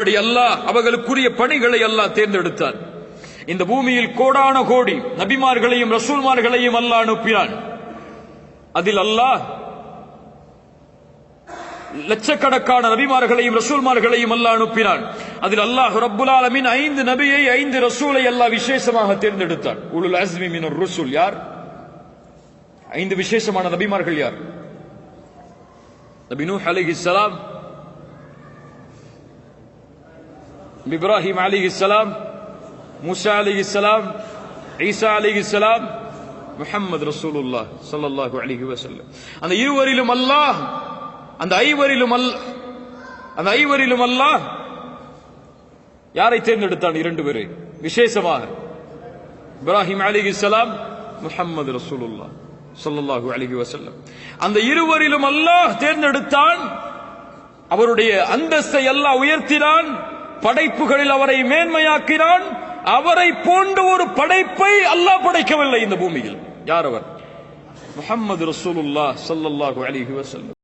அல்லாஹ் அவர்களுக்குரிய பணிகளை அல்லாஹ் தேர்ந்தெடுத்தார். இந்த பூமியில் கோடான கோடி நபிமார்களையும் ரசூல்மார்களையும் அல்லாஹ் அனுப்பினான். அதில் அல்லாஹ் லட்சக்கணக்கான நபிமார்களையும் ரசூல்மார்களையும் அல்லாஹ் அனுப்பினான். அதில் அல்லாஹ் ரப்புல் ஆலமீன் 5 நபியை 5 ரசூலை அல்லாஹ் விசேஷமாக தேர்ந்தெடுத்தான். உலுல் அஸ்மி மினர் ருசுல் யார்? 5 விசேஷமான நபிமார்கள் யார்? நபி நூஹ் அலைஹிஸ்ஸலாம், இப்ராஹிம் அலைஹிஸ்ஸலாம், மூசா அலைஹிஸ்ஸலாம், ஈசா அலைஹிஸ்ஸலாம், முஹம்மது ரசூலுல்லாஹ் ஸல்லல்லாஹு அலைஹி வஸல்லம். அந்த இருவரிலும் அல்லாஹ் அந்த ஐவரிலும் அல்லாஹ் யாரை தேர்ந்தெடுத்தான்? 2 பேரை விசேஷமாக. இப்ராஹிம் அலைஹிஸ்ஸலாம், முஹம்மது ரசூலுல்லாஹ் ஸல்லல்லாஹு அலைஹி வஸல்லம். அந்த இருவரிலும் அல்லாஹ் தேர்ந்தெடுத்தான். அவருடைய அந்தஸ்தை அல்லாஹ் உயர்த்தினான். படைப்புகளில் அவரை மேன்மையாக்கினான். அவரை போன்ற ஒரு படைப்பை அல்லாஹ் படைக்கவில்லை இந்த பூமியில். யார் அவர்? முஹம்மது ரசூலுல்லாஹ் ஸல்லல்லாஹு அலைஹி வஸல்லம்.